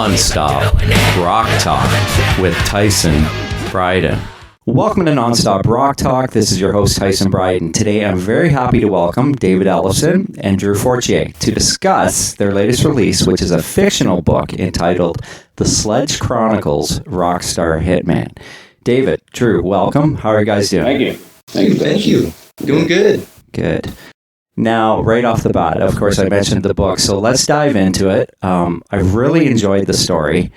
Non-Stop Rock Talk with Tyson Bryden. Welcome to Non-Stop Rock Talk. This is your host, Tyson Bryden. Today, I'm very happy to welcome David Ellefson and Drew Fortier to discuss their latest release, which is a fictional book entitled The Sledge Chronicles, Star Hitman. David, Drew, welcome. How are you guys doing? Thank you. Thank you. Doing good. Good. Now, right off the bat, of course, I mentioned the book, so let's dive into it. I really enjoyed the story.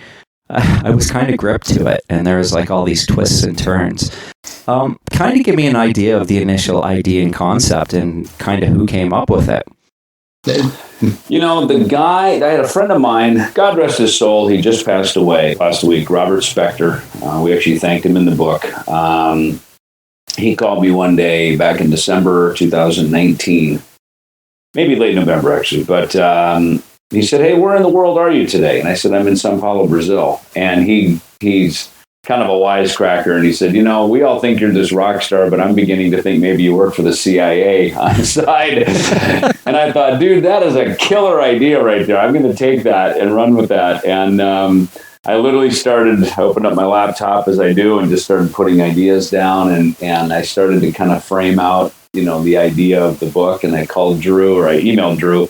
I was kind of gripped to it, and there was like all these twists and turns. Kind of give me an idea of the initial idea and concept and kind of who came up with it. You know, the guy, I had a friend of mine, God rest his soul, he just passed away last week, Robert Spector. We actually thanked him in the book. He called me one day back in December 2019, maybe late November actually, but he said, "Hey, where in the world are you today?" And I said, "I'm in São Paulo, Brazil." And he's kind of a wisecracker, and he said, "You know, we all think you're this rock star, but I'm beginning to think maybe you work for the CIA on the side." And I thought, dude, that is a killer idea right there. I'm going to take that and run with that. And I literally opened up my laptop as I do and just started putting ideas down. And I started to kind of frame out, you know, the idea of the book. And I called Drew, or I emailed Drew.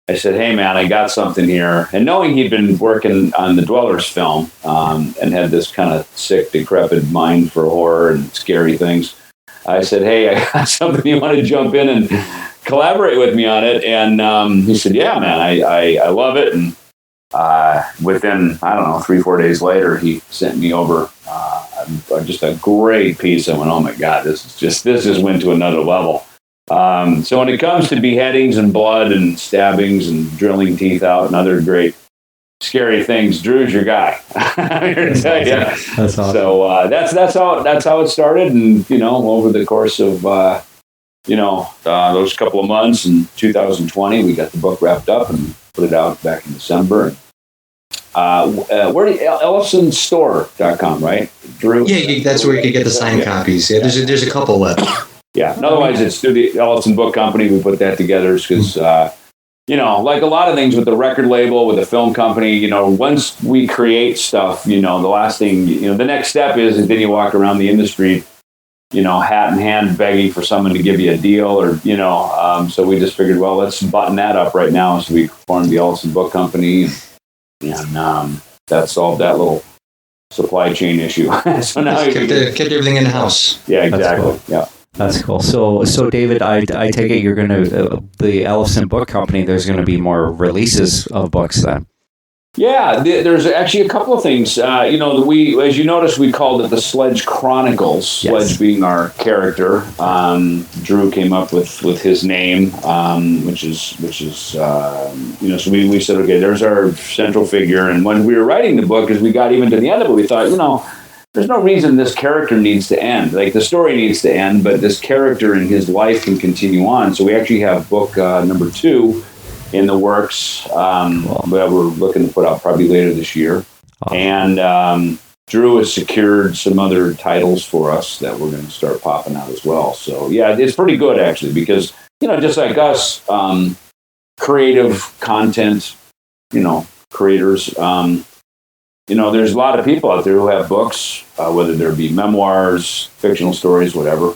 I said, "Hey, man, I got something here." And knowing he'd been working on the Dwellers film and had this kind of sick, decrepit mind for horror and scary things, I said, "Hey, I got something. You want to jump in and collaborate with me on it?" And he said, "Yeah, man, I love it." And within, I don't know, 3-4 days later, he sent me over just a great piece. I went, "Oh my God, this just went to another level." So when it comes to beheadings and blood and stabbings and drilling teeth out and other great scary things, Drew's your guy. I'm here to tell you. That's awesome. So that's how it started. And you know, over the course of those couple of months in 2020, we got the book wrapped up and put it out back in December. Ellefsonstore.com, right, Drew? Yeah, that's where you can get the signed copies. Yeah, there's a couple left. Yeah. And otherwise, it's through the Ellefson Book Company. We put that together because, like a lot of things with the record label, with the film company, you know, once we create stuff, you know, the last thing, you know, the next step is then you walk around the industry, you know, hat in hand, begging for someone to give you a deal or, you know, so we just figured, well, let's button that up right now. So we formed the Ellefson Book Company and that solved that little supply chain issue. So now kept everything in the house. Yeah, exactly. Cool. Yeah. That's cool. So David, I take it you're going to, the Ellefson Book Company, there's going to be more releases of books then. Yeah, there's actually a couple of things. As you noticed, we called it the Sledge Chronicles, yes. Sledge being our character. Drew came up with his name, which is so we said, okay, there's our central figure. And when we were writing the book, as we got even to the end of it, we thought, you know, there's no reason this character needs to end. Like, the story needs to end, but this character and his life can continue on. So we actually have book number 2 in the works that we're looking to put out probably later this year. Awesome. And Drew has secured some other titles for us that we're going to start popping out as well. So, yeah, it's pretty good, actually, because, you know, just like us, creative content, you know, creators, you know, there's a lot of people out there who have books, whether there be memoirs, fictional stories, whatever.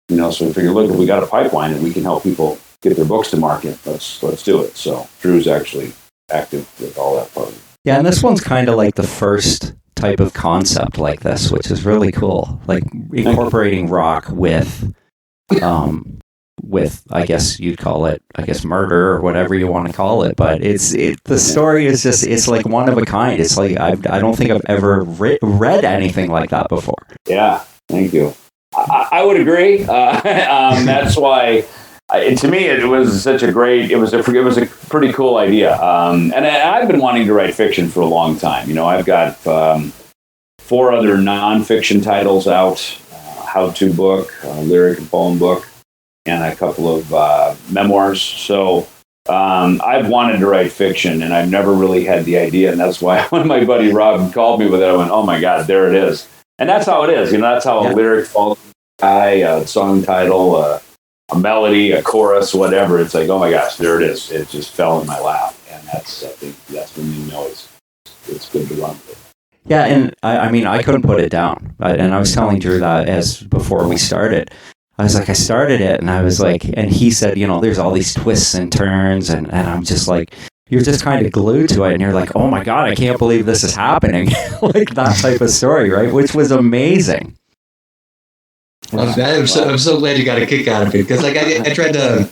You know, so we figure, look, if we got a pipeline and we can help people get their books to market, let's do it. So Drew's actually active with all that part of it. Yeah, and this one's kind of like the first type of concept like this, which is really cool. Like incorporating rock with, I guess you'd call it, murder or whatever you want to call it. But the story is just, it's like one of a kind. It's like, I don't think I've ever read anything like that before. Yeah, thank you. I would agree. That's why, to me, it was a pretty cool idea. And I've been wanting to write fiction for a long time. You know, I've got 4 other nonfiction titles out, how-to book, lyric and poem book, and a couple of memoirs. So I've wanted to write fiction, and I've never really had the idea. And that's why when my buddy Rob called me with it, I went, "Oh my God, there it is." And that's how it is. You know, that's how a lyric falls, a song title, a melody, a chorus, whatever. It's like, oh my gosh, there it is. It just fell in my lap. And I think that's when you know it's good to run with. Yeah, and I mean, I couldn't put it down. And I was telling Drew that before we started. I was like, I started it, and I was like, and he said, there's all these twists and turns, and I'm just like, you're just kind of glued to it, and you're like, oh my God, I can't believe this is happening. Like that type of story, right? Which was amazing. I'm so glad you got a kick out of it, because like I tried to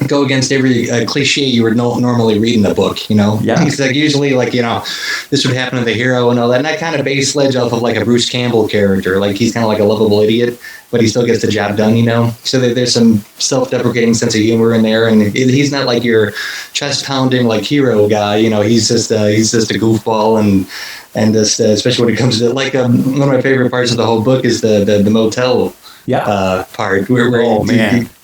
go against every cliche you would normally read in the book, Yeah. It's like usually like, this would happen to the hero and all that. And I kind of base Sledge off of like a Bruce Campbell character. Like he's kind of like a lovable idiot, but he still gets the job done, So there's some self-deprecating sense of humor in there. And he's not like your chest pounding like hero guy, he's just a goofball and just, especially when it comes to like one of my favorite parts of the whole book is the motel part where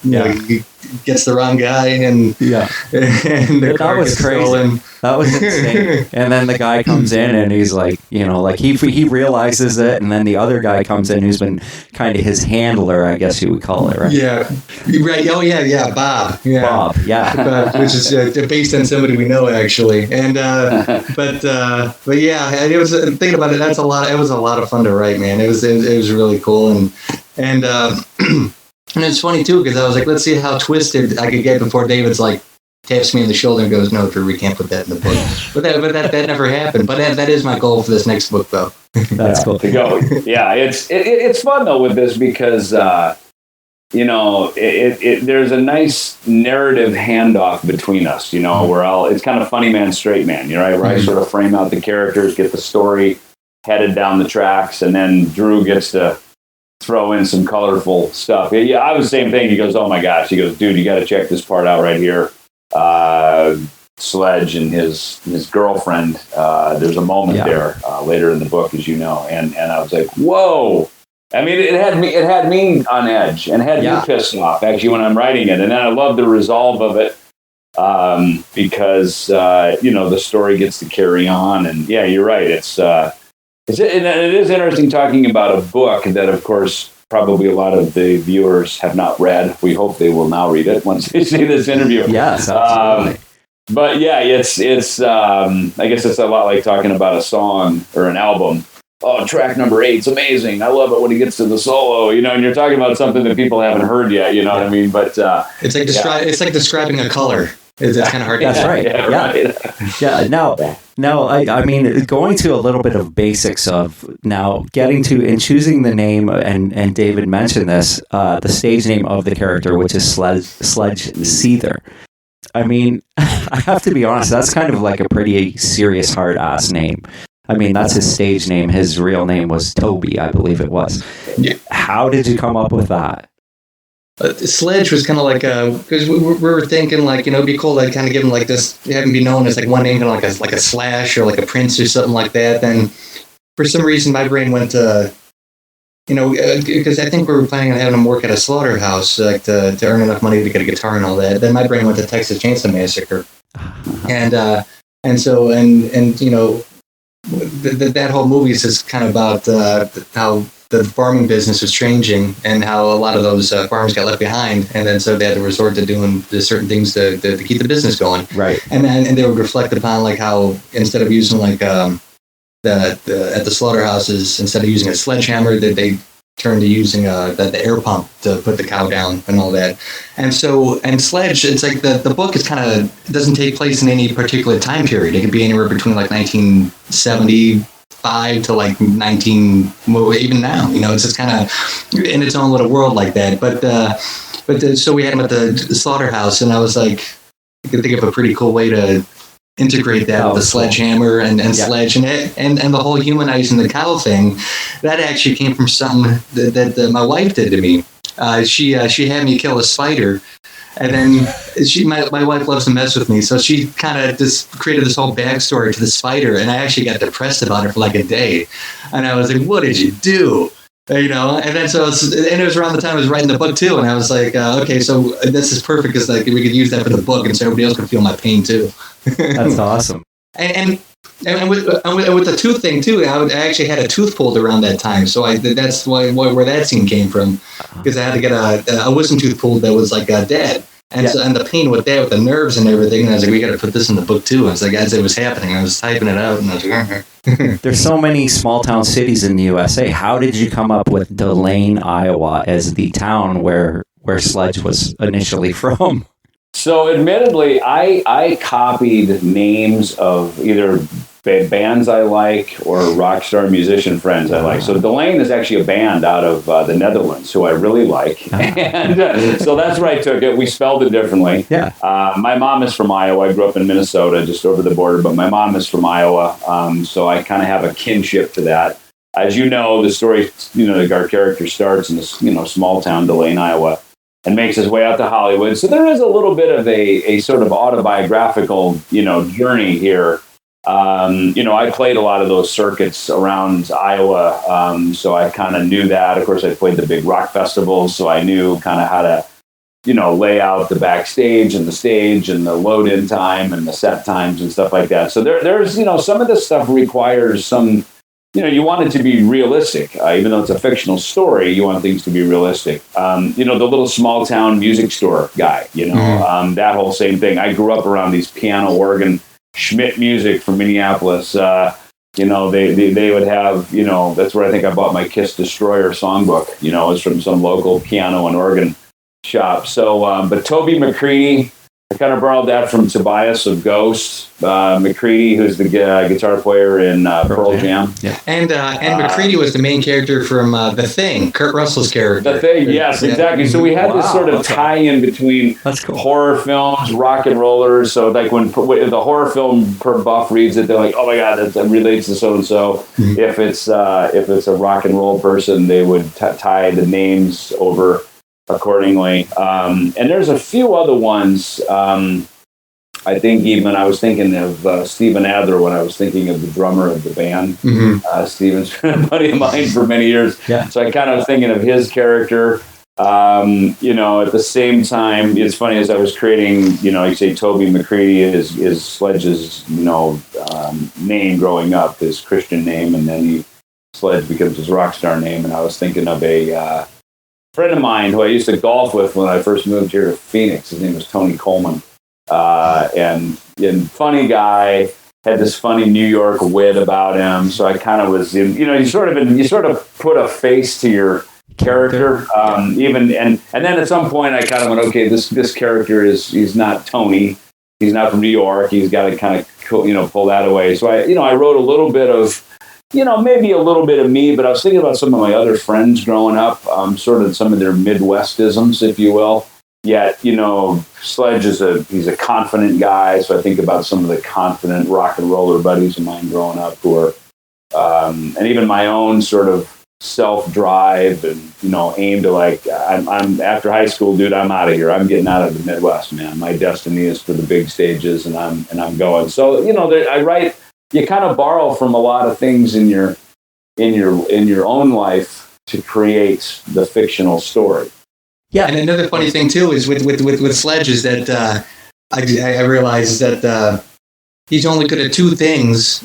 he gets the wrong guy and and the car was gets crazy. stolen. That was insane. And then the guy comes in and he's like, like he realizes it, and then the other guy comes in who's been kind of his handler, I guess you would call it, right? Yeah, right. Oh yeah, Bob. Yeah. Bob, yeah. Which is based on somebody we know actually, and but yeah, it was thinking about it. That's a lot. It was a lot of fun to write, man. It was really cool, and and it's funny too because I was like, let's see how twisted I could get before David's like taps me in the shoulder and goes, "No, Drew, we can't put that in the book." but that never happened. But that is my goal for this next book, though. That's cool to go. Yeah, it's fun though with this because there's a nice narrative handoff between us. It's kind of funny man, straight man. Right? Where I sort of frame out the characters, get the story headed down the tracks, and then Drew gets to throw in some colorful stuff. Yeah, I was the same thing. He goes, "Oh my gosh!" He goes, "Dude, you got to check this part out right here." Sledge and his girlfriend. There's a moment there later in the book, as you know, and I was like, "Whoa!" I mean, it had me on edge and had me pissed off actually when I'm writing it, and then I love the resolve of it because the story gets to carry on, and yeah, you're right. It is interesting talking about a book that, of course, probably a lot of the viewers have not read. We hope they will now read it once they see this interview. Yes, absolutely. But yeah, it's. I guess it's a lot like talking about a song or an album. Oh, track number 8's amazing. I love it when he gets to the solo. And you're talking about something that people haven't heard yet. You know what I mean? But it's like describing a color. It's kind of hard. That's right. Yeah. Now, I mean, going to a little bit of basics of now getting to and choosing the name, and David mentioned this, the stage name of the character, which is Sledge Seether. I mean, I have to be honest, that's kind of like a pretty serious, hard-ass name. I mean, that's his stage name. His real name was Toby, I believe it was. Yeah. How did you come up with that? Sledge was kind of like because we were thinking like it'd be cool to kind of give him like this, have him be known as like one name, kind of like a Slash or like a Prince or something like that. Then for some reason my brain went to because I think we were planning on having him work at a slaughterhouse like to earn enough money to get a guitar and all that. Then my brain went to Texas Chainsaw Massacre, and that whole movie is just kind of about how the farming business was changing and how a lot of those farmers got left behind, and then so they had to resort to doing certain things to keep the business going. Right. And they would reflect upon like how instead of using like at the slaughterhouses, instead of using a sledgehammer, that they turned to using the air pump to put the cow down and all that. And Sledge, it's like the book is kind of doesn't take place in any particular time period. It could be anywhere between like 1975 to like 19, well, even now, it's just kind of in its own little world like that. But so we had him at the slaughterhouse, and I was like, I could think of a pretty cool way to integrate that with the sledgehammer and Sledge and the whole humanizing the cow thing. That actually came from something that my wife did to me. She had me kill a spider, and then my wife loves to mess with me, so she kind of just created this whole backstory to the spider, and I actually got depressed about it for like a day, and I was like, "What did you do?" And then it was around the time I was writing the book too, and I was like, okay, so this is perfect because like we could use that for the book, and so everybody else could feel my pain too. That's awesome. And with the tooth thing too, I actually had a tooth pulled around that time, so that's where that scene came from, because I had to get a wisdom tooth pulled that was like dead. And so, and the pain with that, with the nerves and everything, and I was like, we got to put this in the book too. I was like, as it was happening, I was typing it out, and I was like, There's so many small town cities in the USA. How did you come up with Delane, Iowa, as the town where Sledge was initially from? So, admittedly, I copied names of either bands I like or rock star musician friends I like. So Delane is actually a band out of the Netherlands who I really like. And so that's where I took it. We spelled it differently. Yeah. My mom is from Iowa. I grew up in Minnesota, just over the border, but my mom is from Iowa. So I kind of have a kinship to that. As you know, the story, our character starts in this, small town, Delane, Iowa, and makes his way out to Hollywood. So there is a little bit of a sort of autobiographical, journey here. I played a lot of those circuits around Iowa, so I kind of knew that. Of course, I played the big rock festivals, so I knew kind of how to, lay out the backstage and the stage and the load-in time and the set times and stuff like that. So there's, some of this stuff requires some, you want it to be realistic. Even though it's a fictional story, you want things to be realistic. The little small town music store guy, that whole same thing. I grew up around these piano, organ, Schmidt music from Minneapolis. They would have, that's where I think I bought my Kiss Destroyer songbook. It was from some local piano and organ shop. So, but Toby McCready, I kind of borrowed that from Tobias of Ghost. McCready, who's the guitar player in Pearl Jam. Yeah. And McCready was the main character from The Thing, Kurt Russell's character. The Thing, yes, exactly. So we had this sort of tie-in between horror films, rock and rollers. So like when the horror film per buff reads it, they're like, oh my God, that relates to so-and-so. If it's a rock and roll person, they would tie the names over accordingly. And there's a few other ones. I think even I was thinking of Steven Adler when I was thinking of the drummer of the band. Steven's been a buddy of mine for many years. Yeah. So I kind of was thinking of his character. At the same time, it's funny, as I was creating, you say Toby McCready is Sledge's, name growing up, his Christian name, and then Sledge becomes his rock star name. And I was thinking of a friend of mine who I used to golf with when I first moved here to Phoenix. His name was Tony Coleman. And funny guy, had this funny New York wit about him. So I kind of was you sort of put a face to your character. And then at some point I kind of went, okay, this character he's not Tony. He's not from New York. He's got to kind of, pull that away. So I wrote a little bit of, maybe a little bit of me, but I was thinking about some of my other friends growing up, sort of some of their Midwestisms, if you will. Yet, Sledge he's a confident guy, so I think about some of the confident rock and roller buddies of mine growing up who are, and even my own sort of self-drive and, aim to I'm after high school, dude, I'm out of here. I'm getting out of the Midwest, man. My destiny is for the big stages, and I'm going. So, I write, you kind of borrow from a lot of things in your own life to create the fictional story. Yeah, and another funny thing too is with Sledge is that I realized that he's only good at two things,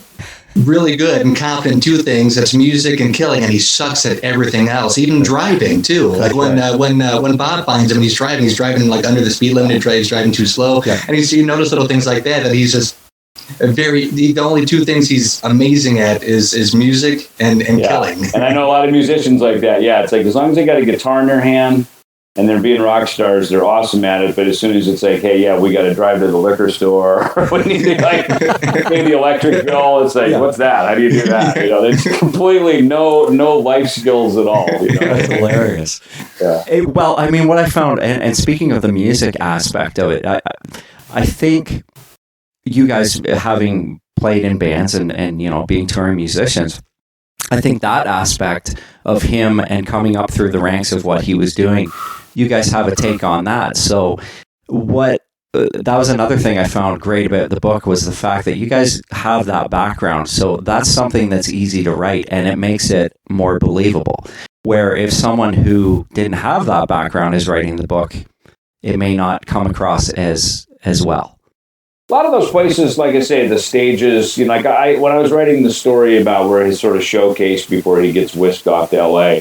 really good and confident two things. That's music and killing, and he sucks at everything else, even driving too. Like when Bob finds him, he's driving like under the speed limit. He's driving too slow, and you notice little things like that he's just. The only two things he's amazing at is music and killing. And I know a lot of musicians like that. Yeah, it's like as long as they got a guitar in their hand and they're being rock stars, they're awesome at it. But as soon as it's like, hey, yeah, we got to drive to the liquor store, we need to pay the electric bill. It's like, what's that? How do you do that? There's completely no life skills at all. That's hilarious. Yeah. Well, I mean, what I found, and speaking of the music aspect of it, I think you guys having played in bands and being touring musicians, I think that aspect of him and coming up through the ranks of what he was doing, you guys have a take on that. So that was another thing I found great about the book, was the fact that you guys have that background. So that's something that's easy to write, and it makes it more believable. Where if someone who didn't have that background is writing the book, it may not come across as well. A lot of those places, like I say, the stages, when I was writing the story about where he's sort of showcased before he gets whisked off to LA,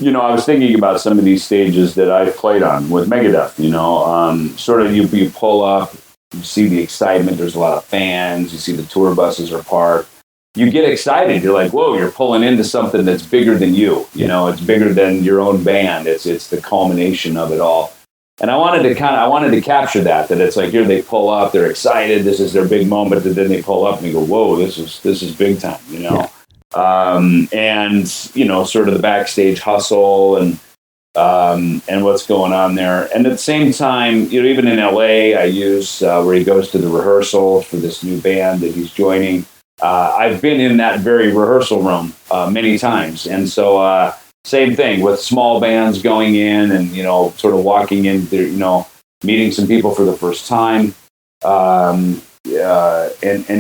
I was thinking about some of these stages that I've played on with Megadeth, sort of you pull up, you see the excitement, there's a lot of fans, you see the tour buses are parked. You get excited. You're like, whoa, you're pulling into something that's bigger than you. It's bigger than your own band. It's the culmination of it all. And I wanted to capture that it's like, here they pull up, they're excited, this is their big moment, and then they pull up and you go, whoa, this is big time, Yeah. And sort of the backstage hustle and what's going on there. And at the same time, even in LA, I use where he goes to the rehearsal for this new band that he's joining. I've been in that very rehearsal room many times. And so same thing with small bands going in and, sort of walking in there, meeting some people for the first time. And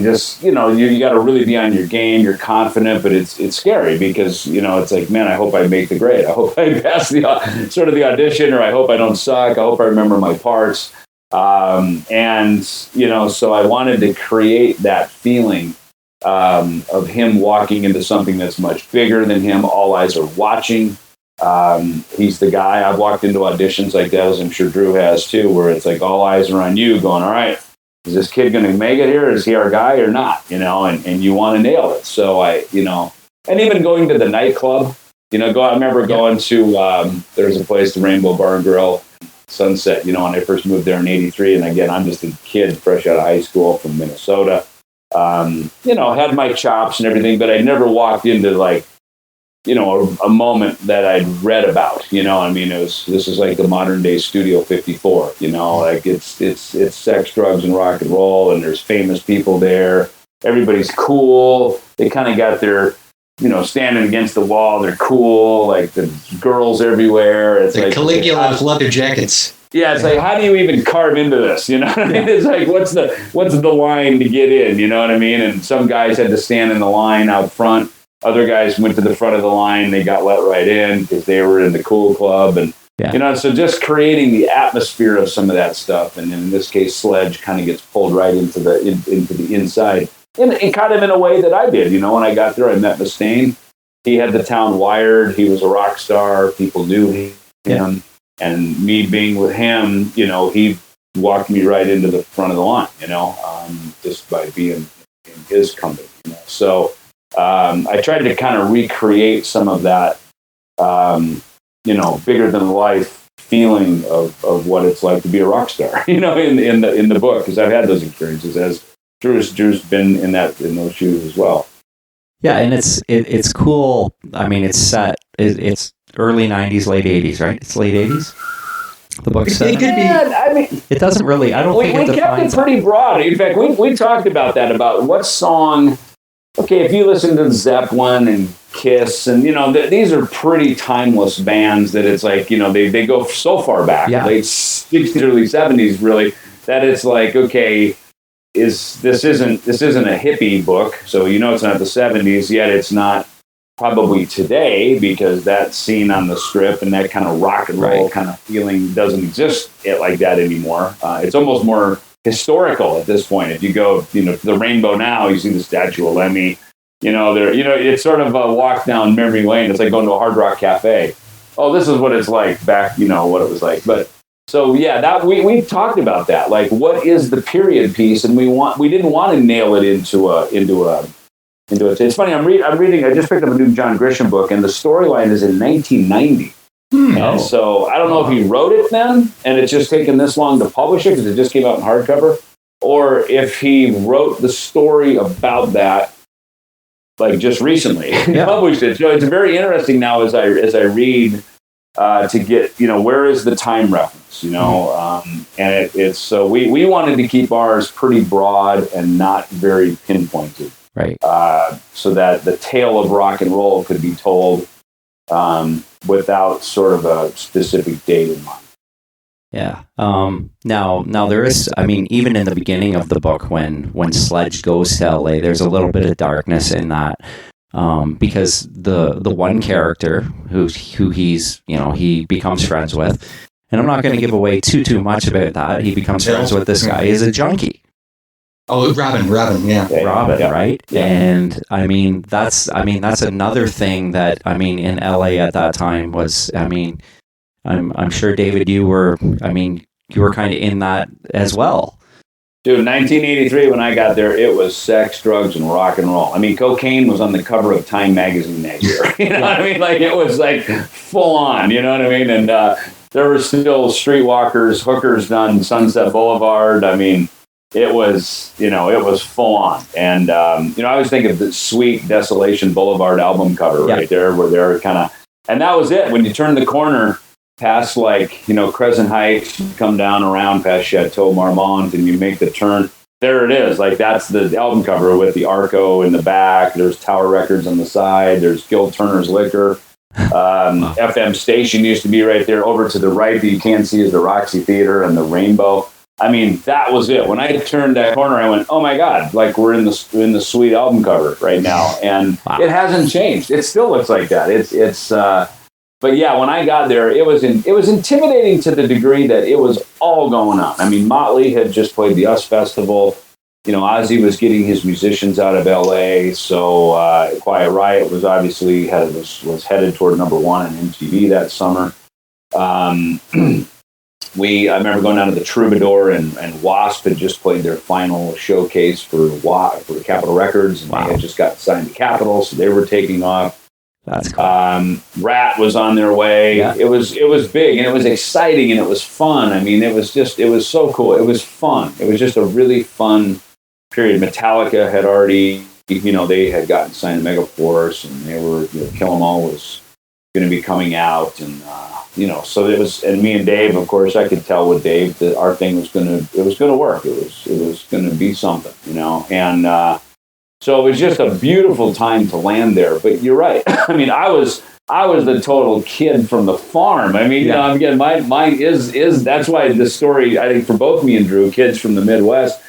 just, you got to really be on your game. You're confident, but it's scary because, it's like, man, I hope I make the grade. I hope I pass the audition, or I hope I don't suck. I hope I remember my parts. So I wanted to create that feeling of him walking into something that's much bigger than him. All eyes are watching. He's the guy. I've walked into auditions like that, as I'm sure Drew has too, where it's like all eyes are on you going, all right, is this kid going to make it here? Is he our guy or not? And you want to nail it. So and even going to the nightclub, I remember going to, there's a place, the Rainbow Bar and Grill, Sunset, when I first moved there in 83. And again, I'm just a kid fresh out of high school from Minnesota. Had my chops and everything, but I never walked into a moment that I'd read about, this is like the modern day Studio 54, it's sex, drugs, and rock and roll, and there's famous people there. Everybody's cool. They kind of got their, standing against the wall. They're cool. Like the girls everywhere. It's the like Caligula with leather jackets. Yeah, it's like, how do you even carve into this? You know what I mean? It's like, what's the line to get in? You know what I mean? And some guys had to stand in the line out front. Other guys went to the front of the line. They got let right in because they were in the cool club. And, so just creating the atmosphere of some of that stuff. And in this case, Sledge kind of gets pulled right into the inside. And kind of in a way that I did. When I got there, I met Mustaine. He had the town wired. He was a rock star. People knew him. Yeah. And me being with him, he walked me right into the front of the line, just by being in his company. So I tried to kind of recreate some of that, bigger than life feeling of what it's like to be a rock star, in the book, because I've had those experiences, as Drew's been in those shoes as well. Yeah, and it's cool. I mean, it's set. It's early 90s, late 80s, right? It's late 80s? The book's set? It could be. I mean, it doesn't really, I don't think it defines. We kept it pretty broad. In fact, we talked about that, about what song, okay, if you listen to Zeppelin and Kiss, and, these are pretty timeless bands that it's like, they go so far back, late 60s, early 70s, really, that it's like, okay, this isn't a hippie book, so it's not the 70s, yet it's not probably today, because that scene on the Strip and that kind of rock and roll kind of feeling doesn't exist like that anymore. It's almost more historical at this point. If you go, to the Rainbow now, you see the Statue of Lemmy. It's sort of a walk down memory lane. It's like going to a Hard Rock Cafe. Oh, this is what it's like back. What it was like. But so that we talked about that. Like, what is the period piece? And we didn't want to nail it into a. It's funny. I'm reading. I just picked up a new John Grisham book, and the storyline is in 1990. And so I don't know if he wrote it then, and it's just taken this long to publish it because it just came out in hardcover, or if he wrote the story about that, like just recently, published it. So it's very interesting now as I read to get where is the time reference, and it's so we wanted to keep ours pretty broad and not very pinpointed. Right. So that the tale of rock and roll could be told without sort of a specific date in mind. Yeah. Now there is, I mean, even in the beginning of the book, when Sledge goes to LA, there's a little bit of darkness in that, because the one character who he's, he becomes friends with, and I'm not going to give away too much about that. He becomes friends with this guy. He's a junkie. Oh, Robin, yeah. Robin, yeah. right? Yeah. And that's another thing that in LA at that time was, I'm sure, David, you were kind of in that as well. Dude, 1983, when I got there, it was sex, drugs, and rock and roll. I mean, cocaine was on the cover of Time magazine that year. You know what I mean? Like, it was like full on, you know what I mean? And there were still streetwalkers, hookers down Sunset Boulevard. I mean, it was full on. And, I was thinking of the Sweet Desolation Boulevard album cover right there, where they're kind of, and that was it. When you turn the corner past, Crescent Heights, come down around past Chateau Marmont, and you make the turn, there it is. Like, that's the album cover with the Arco in the back. There's Tower Records on the side. There's Gil Turner's Liquor. FM station used to be right there. Over to the right that you can't see is the Roxy Theater and the Rainbow. I mean, that was it. When I turned that corner, I went, oh my God, like, we're in the Sweet album cover right now. And It hasn't changed. It still looks like that. But yeah, when I got there, it was intimidating to the degree that it was all going on. I mean, Motley had just played the US Festival. Ozzy was getting his musicians out of LA. So Quiet Riot was obviously was headed toward number one on MTV that summer. I remember going down to the Troubadour, and Wasp had just played their final showcase for Capitol Records, and they had just got signed to Capitol, so they were taking off. That's cool. Rat was on their way. Yeah. It was big, and it was exciting, and it was fun. I mean, it was so cool. It was fun. It was just a really fun period. Metallica had already, they had gotten signed to Megaforce, and they were, Kill 'Em All was going to be coming out, and so it was. And me and Dave, of course, I could tell with Dave that our thing was going to work. It was going to be something, and. So it was just a beautiful time to land there. But you're right. I mean, I was the total kid from the farm. I mean, again, mine is that's why this story, I think, for both me and Drew, kids from the Midwest,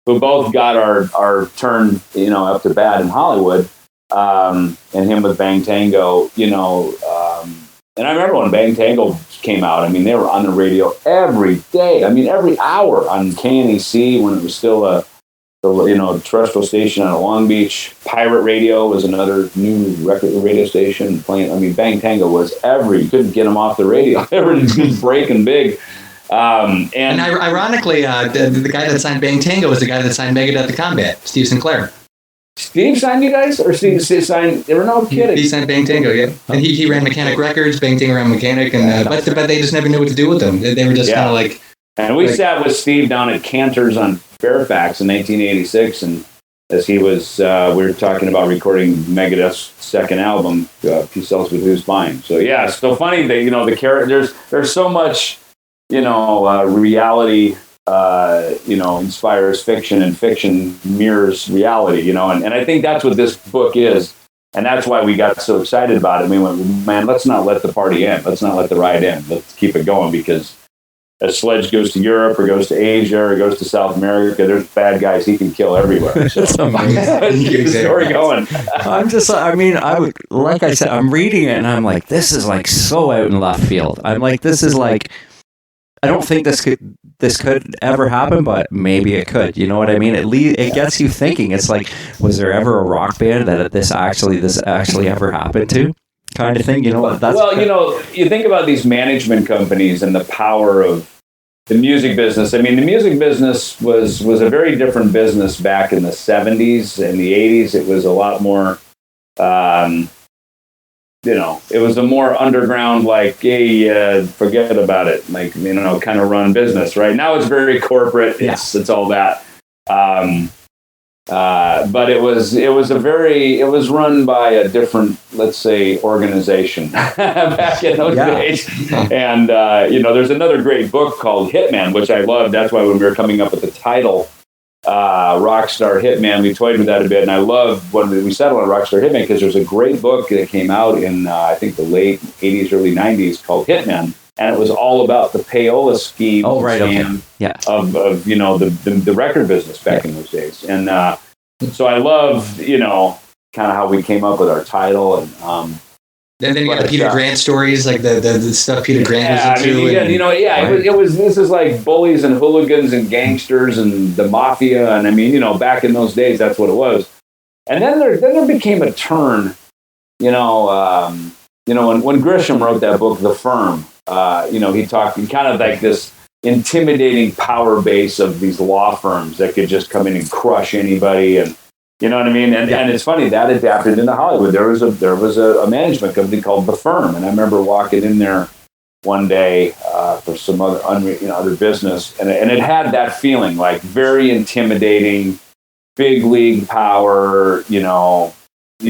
who both got our turn, up to bat in Hollywood, and him with Bang Tango, and I remember when Bang Tango came out. I mean, they were on the radio every day. I mean, every hour on KNEC when it was still a terrestrial station out of Long Beach. Pirate Radio was another new record radio station playing. I mean, Bang Tango was you couldn't get them off the radio. They were just breaking big. And ironically, the guy that signed Bang Tango was the guy that signed Megadeth to Combat, Steve Sinclair. Steve signed you guys? Or Steve signed? They were no kidding. He signed Bang Tango, yeah. And he ran Mechanic Records, Bang Tango ran Mechanic, and but they just never knew what to do with them. They were just kind of like... And we sat with Steve down at Cantor's on Fairfax in 1986, and as he was, we were talking about recording Megadeth's second album, Peace Sells with Who's Buying. So yeah, it's so funny that the characters. There's so much, reality, inspires fiction, and fiction mirrors reality. And I think that's what this book is, and that's why we got so excited about it. We went, man, let's not let the party end. Let's not let the ride end. Let's keep it going, because as Sledge goes to Europe or goes to Asia or goes to South America, there's bad guys he can kill everywhere. So it's amazing. Keep the story going. Like I said, I'm reading it and I'm like, this is like so out in left field. I'm like, this is like, I don't think this could ever happen, but maybe it could. You know what I mean? It gets you thinking. It's like, was there ever a rock band that this actually ever happened to? Kind of thing, you think about these management companies and the power of the music business. I mean, the music business was a very different business back in the 70s and the 80s. It was a lot more, it was a more underground, like, hey, forget about it, like, kind of run business. Right now, it's very corporate. It's all that. But it was run by a different, let's say, organization back in those days. And, there's another great book called Hitman, which I love. That's why when we were coming up with the title, Rockstar Hitman, we toyed with that a bit. And I love when we settled on Rockstar Hitman, because there's a great book that came out in, I think, the late 80s, early 90s called Hitman. And it was all about the payola scheme of the record business back in those days. And so I love, kind of how we came up with our title. And And then you got the Peter Grant stories, like the stuff Peter Grant was into. This is like bullies and hooligans and gangsters and the mafia, and I mean, back in those days, that's what it was. And then there became a turn, when Grisham wrote that book, The Firm, he talked kind of like this intimidating power base of these law firms that could just come in and crush anybody, and you know what I mean? And it's funny, that adapted into Hollywood. There was a management company called The Firm, and I remember walking in there one day for some other business, and it had that feeling, like very intimidating, big league power. We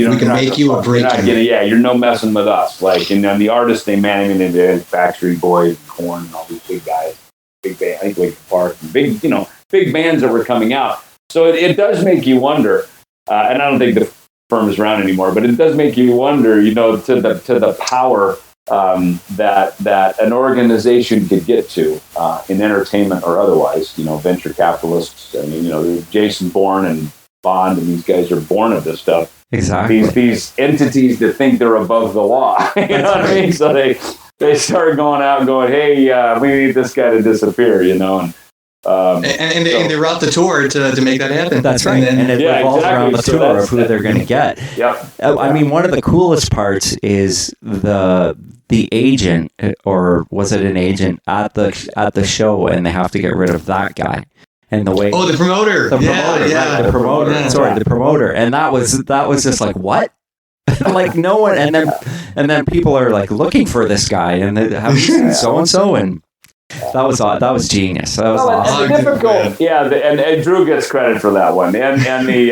can make you a break. You're no messing with us. Like, and then the artists they managed into Backstreet Boys, Korn, and all these big guys, big band, I think Linkin Park, big bands that were coming out. So it does make you wonder. And I don't think The Firm is around anymore, but it does make you wonder, to the power that an organization could get to in entertainment or otherwise. Venture capitalists. I mean, Jason Bourne and Bond, and these guys are born of this stuff. Exactly. These entities that think they're above the law. You know what I mean? So they start going out and going, hey, we need this guy to disappear. And they route the tour to make that happen. That's right. And it revolves around the tour of who they're going to get. Yep. I mean, one of the coolest parts is the agent, or was it an agent at the show, and they have to get rid of that guy. And the way the promoter. The promoter. Yeah. Sorry, the promoter. And that was just like, what? Like no one, and then people are like looking for this guy, and they have so and so, and that was genius. That was awesome. And difficult, and Drew gets credit for that one, and the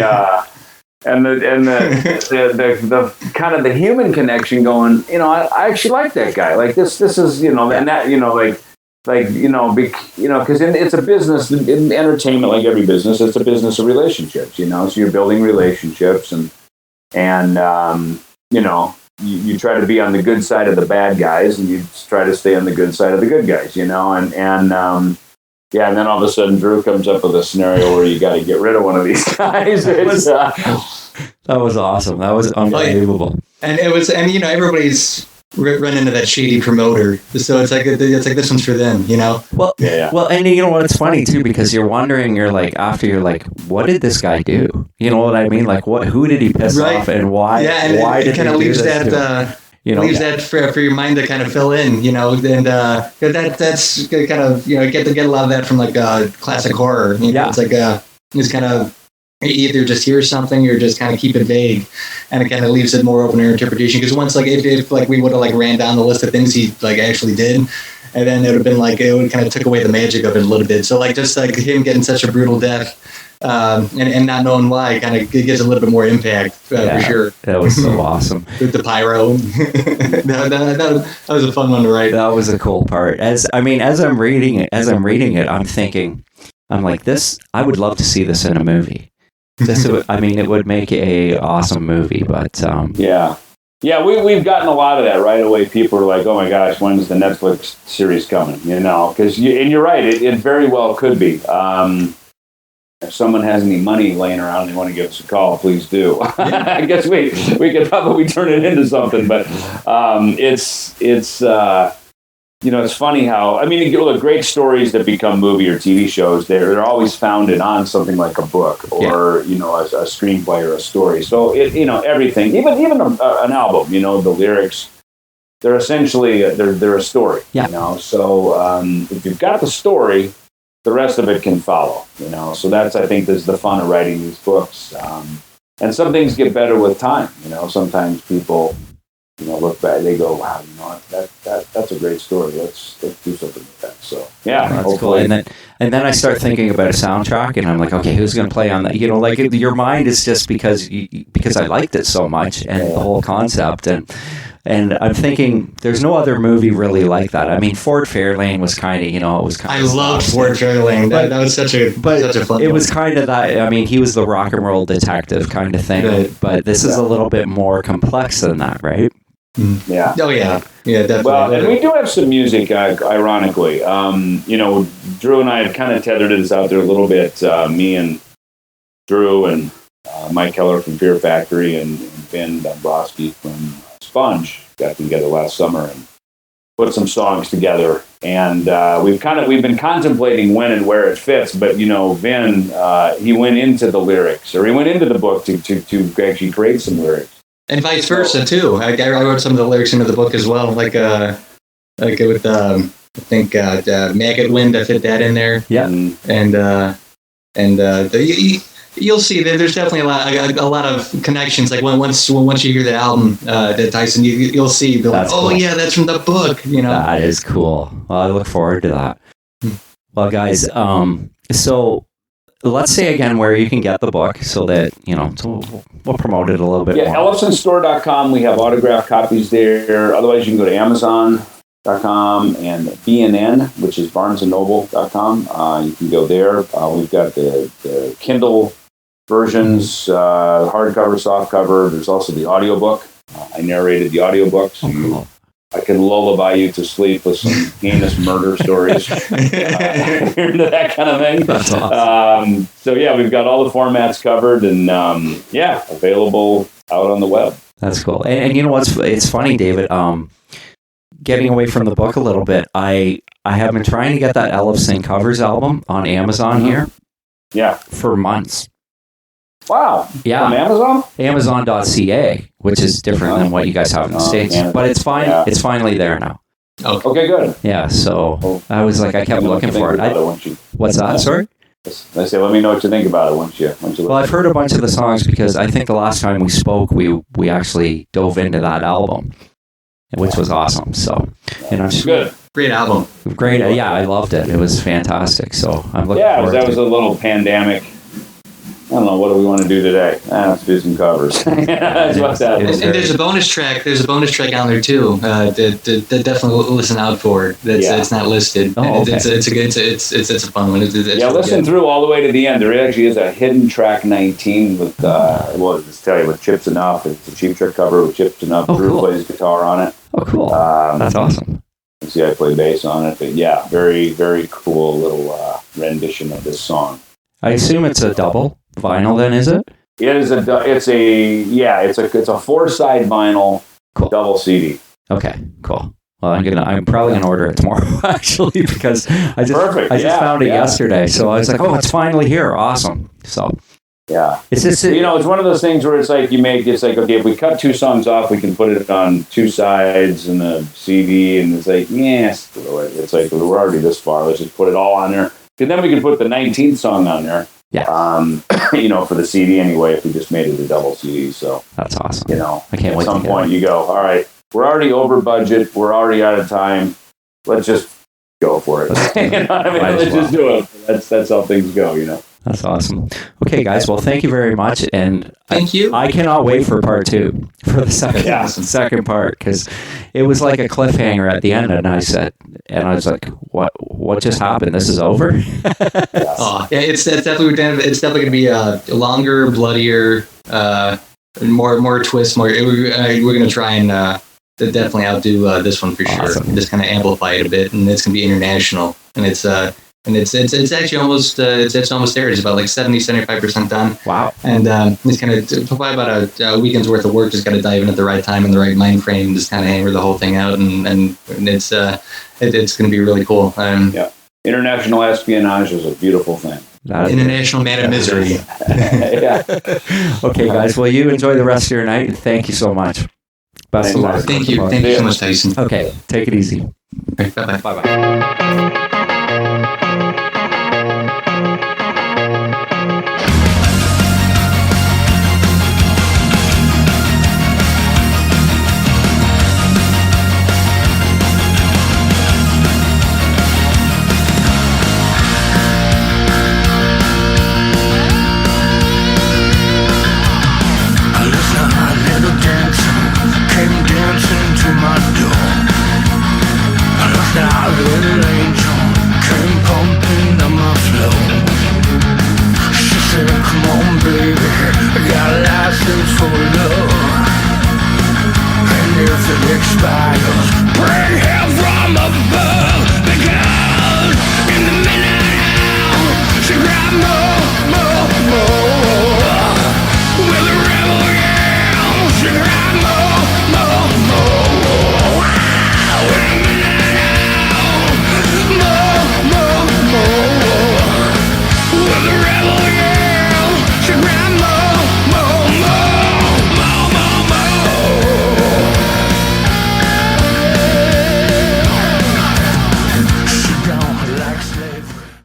kind of the human connection going. I actually like that guy. Like this is and that because it's a business in entertainment, like every business. It's a business of relationships. So you're building relationships, and you try to be on the good side of the bad guys, and you try to stay on the good side of the good guys, and then all of a sudden Drew comes up with a scenario where you got to get rid of one of these guys. That was awesome. That was unbelievable. And everybody's run into that shady promoter, so it's like this one's for them, Well, and it's funny too, because you're wondering, you're like, what did this guy do? You know what I mean? Like, who did he piss off, and why? Yeah, and why it kind of leaves that leaves that for your mind to kind of fill in, and that's kind of get a lot of that from like classic horror. It's like it's kind of. Either just hear something or just kind of keep it vague, and it kind of leaves it more open to interpretation. Because once, like, if we would have ran down the list of things he actually did, and then it would have been it would kind of took away the magic of it a little bit. So just him getting such a brutal death, and not knowing why, kind of gives a little bit more impact for sure. That was so awesome. The pyro, that was a fun one to write. That was a cool part. As I'm reading it, I'm thinking, I'm like, this. I would love to see this in a movie. It would make a awesome movie, but we've gotten a lot of that right away. People are like, "Oh my gosh, when's the Netflix series coming?" Because you're right, it very well could be. If someone has any money laying around and they want to give us a call, please do. I guess we could probably turn it into something, but it's funny how, look, great stories that become movie or TV shows, they're always founded on something like a book or, a screenplay or a story. So, everything, even an album, the lyrics, they're essentially, they're a story, So if you've got the story, the rest of it can follow, So that's, I think, is the fun of writing these books. And some things get better with time, Sometimes people... look back, they go, wow, that's a great story. Let's do something with that. So that's cool. And then I start thinking about a soundtrack, and I'm like, okay, who's going to play on that? Your mind is just because I liked it so much, and the whole concept, and I'm thinking there's no other movie really like that. Fort Fairlane was kind of, it was kind of. I loved Fort Fairlane. That was such a fun. It was kind of that. He was the rock and roll detective kind of thing, right. But this is a little bit more complex than that, right? Yeah. Oh yeah. Yeah, definitely. Well, and we do have some music, ironically. Drew and I have kind of tethered this out there a little bit. Me and Drew and Mike Keller from Fear Factory and Ben Dombrowski from Sponge. got together last summer and put some songs together. And we've been contemplating when and where it fits. But Vin, he went into the lyrics, or he went into the book to actually create some lyrics. And vice versa too. I wrote some of the lyrics into the book as well, like with I think Maggot Wind. I fit that in there. Yeah, you'll see that there's definitely a lot of connections. Like once you hear the album, that Tyson, you'll see the cool. Yeah, that's from the book. That is cool. Well, I look forward to that. Well, guys, so let's say again where you can get the book, so that so we'll promote it a little bit. Yeah, more. EllefsonStore.com. We have autographed copies there. Otherwise, you can go to Amazon.com and BNN, which is BarnesandNoble.com. You can go there. We've got the Kindle versions, hardcover, softcover. There's also the audiobook. I narrated the audiobook, so cool. I can lullaby you to sleep with some heinous murder stories. Into that kind of thing. That's awesome. So yeah, we've got all the formats covered, and available out on the web. That's cool. And you know what's? It's funny, David. Getting away from the book a little bit, I have been trying to get that Ellefson covers album on Amazon here. Yeah. For months. Wow. Yeah. On Amazon? Amazon.ca, which is different than what you guys have in the States. But it's fine. Yeah. It's finally there now. Okay, good. Yeah, so I was like, I kept looking for it. What's that? Sorry? I say, let me know what you think about it once you Well, I've heard a bunch of the songs because I think the last time we spoke, we actually dove into that album, which was awesome. So, good. Great album. Great. Yeah, I loved it. It was fantastic. So I'm looking forward to it. That was a little pandemic. I don't know, what do we want to do today? Let's do some covers. That's what's that. And there's a bonus track. There's a bonus track on there too. That definitely listen out for. It's not listed. Oh, okay. It's a fun one. It's listen through all the way to the end. There actually is a hidden track 19 with with Chips Enough. It's a Cheap Trick cover with Chips Enough. Oh, Drew cool. plays guitar on it. Oh, cool. That's awesome. You see, I play bass on it. But yeah, very, very cool little rendition of this song. I assume it's a double vinyl then, is it? It is it's a 4-side vinyl, cool. Double CD. Okay, cool. Well, I'm probably gonna order it tomorrow actually, because I just found it yesterday, so I was like, oh, it's finally here, awesome. So yeah, it's just it's one of those things where it's like okay, if we cut 2 songs off, we can put it on 2 sides in the CD, and it's like it's like we're already this far, let's just put it all on there. And then we can put the 19th song on there. Yeah. For the CD anyway, if we just made it a double CD. So that's awesome. I can't wait. At some point you go, all right, we're already over budget. We're already out of time. Let's just go for it. Let's just do it. That's how things go, That's awesome. Okay, guys. Well, thank you very much. And thank you. I cannot wait for part 2, for the second part, because it was like a cliffhanger at the end. And I was like, what just happened? This is over? It's definitely going to be longer, bloodier, more twists, more. We're going to try and definitely outdo this one for sure. And just kind of amplify it a bit, and it's going to be international, and it's actually almost it's almost there. It's about like 75% done. Wow! And it's kind of probably about a weekend's worth of work. Just got to dive in at the right time and the right mind frame, and just kind of hammer the whole thing out, and it's going to be really cool. International espionage is a beautiful thing. International man of misery. Yeah. Okay, guys. Well, you enjoy the rest of your night, and thank you so much. Best of luck. Thank you. Thank you so much, Tyson. Okay, take it easy. Right, bye-bye. Bye-bye. Expires